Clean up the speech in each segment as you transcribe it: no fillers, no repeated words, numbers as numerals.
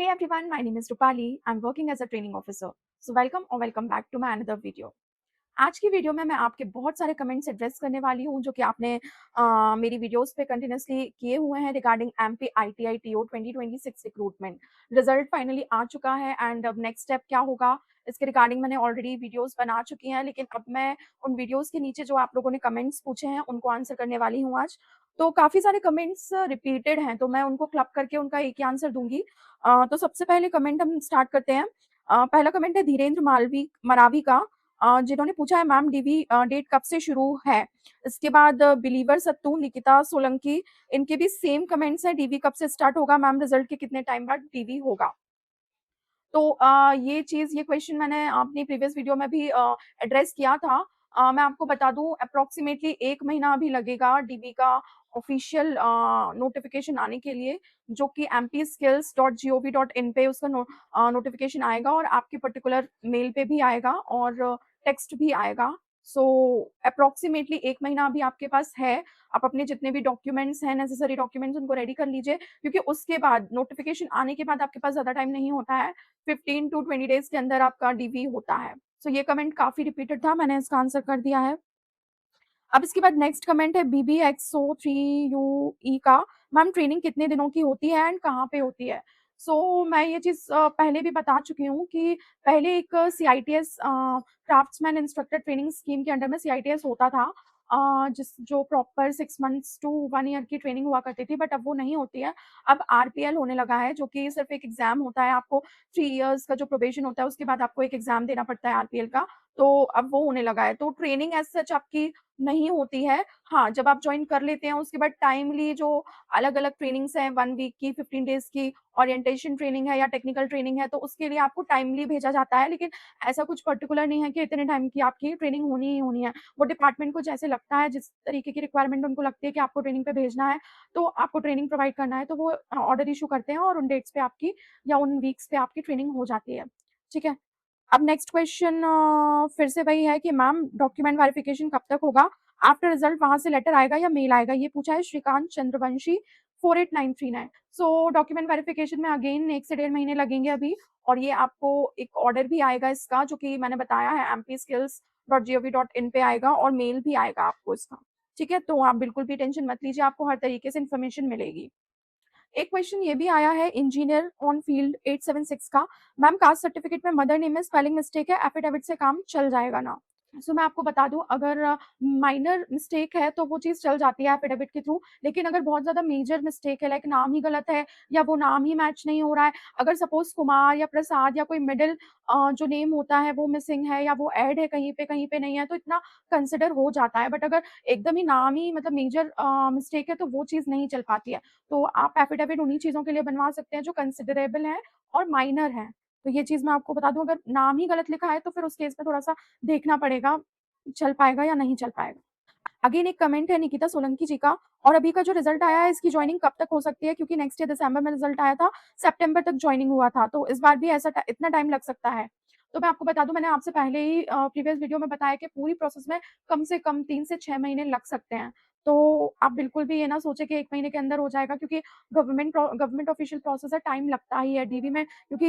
Hey everyone, my name is Rupali. I'm working as a training officer. So welcome back to my another video. आज की video में मैं आपके बहुत सारे कमेंट्स एड्रेस करने वाली हूँ जो कि आपने मेरी वीडियोस पे कंटिन्यूअसली किए हुए हैं regarding MP ITI TO 2026 recruitment. Result finally आ चुका है एंड अब नेक्स्ट स्टेप क्या होगा इसके रिगार्डिंग मैंने ऑलरेडी वीडियोस बना चुकी हैं, लेकिन अब मैं उन वीडियोस के नीचे जो आप लोगों ने कमेंट्स पूछे हैं उनको आंसर करने वाली हूँ आज। तो काफ़ी सारे कमेंट्स रिपीटेड हैं तो मैं उनको क्लब करके उनका एक ही आंसर दूंगी। तो सबसे पहले कमेंट हम स्टार्ट करते हैं। पहला कमेंट है धीरेन्द्र मालवी मरावी का, जिन्होंने पूछा है मैम डीवी डेट कब से शुरू है। इसके बाद बिलीवर सत्तू, निकिता सोलंकी, इनके भी सेम कमेंट्स हैं, डीवी कब से स्टार्ट होगा मैम, रिजल्ट के कितने टाइम बाद डीवी होगा। तो ये क्वेश्चन मैंने अपनी प्रीवियस वीडियो में भी एड्रेस किया था। मैं आपको बता दूं अप्रोक्सीमेटली 1 महीना अभी लगेगा डीबी का ऑफिशियल नोटिफिकेशन आने के लिए, जो कि mpskills.gov.in पे उसका नोटिफिकेशन आएगा और आपके पर्टिकुलर मेल पे भी आएगा और टेक्स्ट भी आएगा। सो अप्रोक्सीमेटली 1 महीना अभी आपके पास है। आप अपने जितने भी डॉक्यूमेंट्स हैं, नेसेसरी डॉक्यूमेंट्स, उनको रेडी कर लीजिए, क्योंकि उसके बाद नोटिफिकेशन आने के बाद आपके पास ज़्यादा टाइम नहीं होता है। 15 टू 20 डेज़ के अंदर आपका डीवी होता है। सो ये कमेंट काफ़ी रिपीटेड था, मैंने इसका आंसर कर दिया है। अब इसके बाद नेक्स्ट कमेंट है BBXO3UE का, मैम ट्रेनिंग कितने दिनों की होती है एंड कहाँ पे होती है? मैं ये चीज़ पहले भी बता चुकी हूँ कि पहले एक CITS craftsman instructor training scheme के अंडर में CITS होता था, जो प्रॉपर 6 मंथ्स टू 1 ईयर की ट्रेनिंग हुआ करती थी, बट अब वो नहीं होती है। अब RPL होने लगा है, जो कि सिर्फ एक एग्जाम होता है। आपको 3 इयर्स का जो प्रोबेशन होता है उसके बाद आपको एक एग्जाम देना पड़ता है RPL का। तो अब वो होने लगा है, तो ट्रेनिंग एज सच आपकी नहीं होती है। हाँ, जब आप जॉइन कर लेते हैं उसके बाद टाइमली जो अलग-अलग ट्रेनिंग्स हैं, 1 वीक की, 15 डेज़ की ओरिएंटेशन ट्रेनिंग है या टेक्निकल ट्रेनिंग है, तो उसके लिए आपको टाइमली भेजा जाता है। लेकिन ऐसा कुछ पर्टिकुलर नहीं है कि इतने टाइम की आपकी ट्रेनिंग होनी ही होनी है। वो डिपार्टमेंट को जैसे लगता है, जिस तरीके की रिक्वायरमेंट उनको लगती है कि आपको ट्रेनिंग पे भेजना है, तो आपको ट्रेनिंग प्रोवाइड करना है, तो वो ऑर्डर इश्यू करते हैं और उन डेट्स पे आपकी या उन वीक्स पे आपकी ट्रेनिंग हो जाती है। ठीक है? अब नेक्स्ट क्वेश्चन फिर से वही है कि मैम डॉक्यूमेंट वेरिफिकेशन कब तक होगा? आफ्टर रिजल्ट वहाँ से लेटर आएगा या मेल आएगा? ये पूछा है श्रीकांत चंद्रवंशी 48939। डॉक्यूमेंट वेरिफिकेशन में अगेन 1 से 1.5 महीने लगेंगे अभी, और ये आपको एक ऑर्डर भी आएगा इसका, जो कि मैंने बताया है mpskills.gov.in पे आएगा और मेल भी आएगा आपको इसका। ठीक है? तो आप बिल्कुल भी टेंशन मत लीजिए, आपको हर तरीके से इन्फॉर्मेशन मिलेगी। एक क्वेश्चन ये भी आया है इंजीनियर ऑन फील्ड 876 का, मैम कास्ट सर्टिफिकेट में मदर नेम में स्पेलिंग मिस्टेक है, एफिडेविट से काम चल जाएगा ना? मैं आपको बता दूं, अगर माइनर मिस्टेक है तो वो चीज़ चल जाती है एफिडेविट के थ्रू, लेकिन अगर बहुत ज़्यादा मेजर मिस्टेक है, लाइक नाम ही गलत है या वो नाम ही मैच नहीं हो रहा है, अगर सपोज कुमार या प्रसाद या कोई मिडिल जो नेम होता है वो मिसिंग है या वो ऐड है कहीं पे नहीं है, तो इतना कंसिडर हो जाता है। बट अगर एकदम ही नाम ही मतलब मेजर मिस्टेक है तो वो चीज़ नहीं चल पाती है। तो आप एफिडेविट उन्हीं चीज़ों के लिए बनवा सकते हैं जो कंसिडरेबल हैं और माइनर हैं। तो ये चीज़ मैं आपको बता दूँ, अगर नाम ही गलत लिखा है तो फिर उस केस में थोड़ा-सा देखना पड़ेगा, चल पाएगा या नहीं चल पाएगा। अगेन एक कमेंट है निकिता सोलंकी जी का, और अभी का जो रिजल्ट आया है इसकी जॉइनिंग कब तक हो सकती है? क्योंकि नेक्स्ट ईयर दिसंबर में रिजल्ट आया था, सितंबर तक जॉइनिंग हुआ था, तो इस बार भी ऐसा इतना टाइम लग सकता है। तो मैं आपको बता दूं, मैंने आपसे पहले ही प्रीवियस वीडियो में बताया कि पूरी प्रोसेस में कम से कम 3 से 6 महीने लग सकते हैं। तो आप बिल्कुल भी ये ना सोचे कि 1 महीने के अंदर हो जाएगा, क्योंकि गवर्नमेंट ऑफिशियल प्रोसेस है, टाइम लगता ही है डीवी में, क्योंकि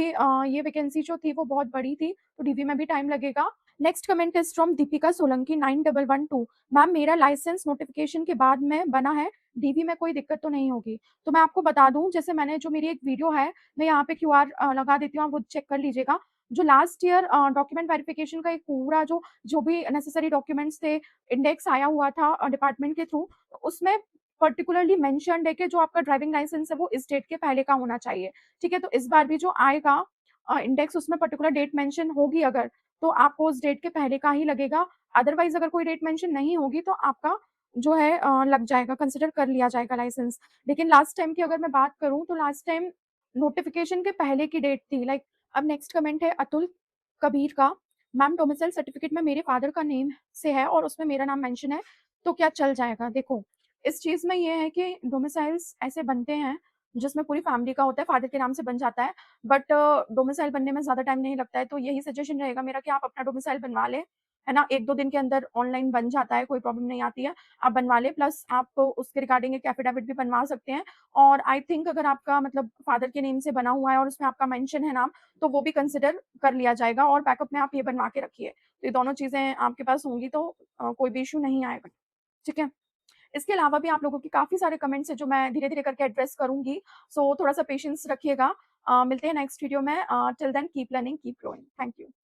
ये वैकेंसी जो थी वो बहुत बड़ी थी, तो डीवी में भी टाइम लगेगा। Next comment is from Deepika Solanki 9112, ma'am मेरा लाइसेंस नोटिफिकेशन के बाद में बना है, डीवी में कोई दिक्कत तो नहीं होगी? तो मैं आपको बता दूं, जैसे मैंने जो मेरी एक वीडियो है, मैं यहाँ पे क्यूआर लगा देती हूँ, आप वो चेक कर लीजिएगा। जो लास्ट ईयर डॉक्यूमेंट वेरिफिकेशन का एक पूरा जो जो भी नेसेसरी डॉक्यूमेंट्स थे, इंडेक्स आया हुआ था डिपार्टमेंट के थ्रू, उसमें पर्टिकुलरली मेंशन्ड है कि जो आपका ड्राइविंग लाइसेंस है वो इस डेट के पहले का होना चाहिए। ठीक है? तो इस बार भी जो आएगा इंडेक्स, उसमें पर्टिकुलर डेट मेंशन होगी अगर, तो आपको उस डेट के पहले का ही लगेगा। अदरवाइज़ अगर कोई डेट मेंशन नहीं होगी तो आपका जो है लग जाएगा, कंसिडर कर लिया जाएगा लाइसेंस। लेकिन लास्ट टाइम की अगर मैं बात करूँ तो लास्ट टाइम नोटिफिकेशन के पहले की डेट थी, लाइक। अब नेक्स्ट कमेंट है अतुल कबीर का, मैम डोमिसाइल सर्टिफिकेट में मेरे फादर का नेम से है और उसमें मेरा नाम मेंशन है, तो क्या चल जाएगा? देखो, इस चीज़ में ये है कि डोमिसाइल्स ऐसे बनते हैं जिसमें पूरी फैमिली का होता है, फादर के नाम से बन जाता है, बट डोमिसाइल बनने में ज़्यादा टाइम नहीं लगता है, तो यही सजेशन रहेगा मेरा कि आप अपना डोमिसाइल बनवा लें। है ना? 1-2 दिन के अंदर ऑनलाइन बन जाता है, कोई प्रॉब्लम नहीं आती है। आप बनवा लें, प्लस आप उसके रिगार्डिंग एक एफिडेविट भी बनवा सकते हैं और आई थिंक अगर आपका मतलब फादर के नेम से बना हुआ है और उसमें आपका मेंशन है नाम, तो वो भी कंसिडर कर लिया जाएगा और बैकअप में आप ये बनवा के रखिए। तो ये दोनों चीज़ें आपके पास होंगी तो कोई भी इश्यू नहीं आएगा। ठीक है? इसके अलावा भी आप लोगों के काफ़ी सारे कमेंट्स हैं जो मैं धीरे-धीरे करके एड्रेस करूँगी, सो थोड़ा-सा पेशेंस रखिएगा। मिलते हैं नेक्स्ट वीडियो में। Till then keep learning, keep growing. Thank you.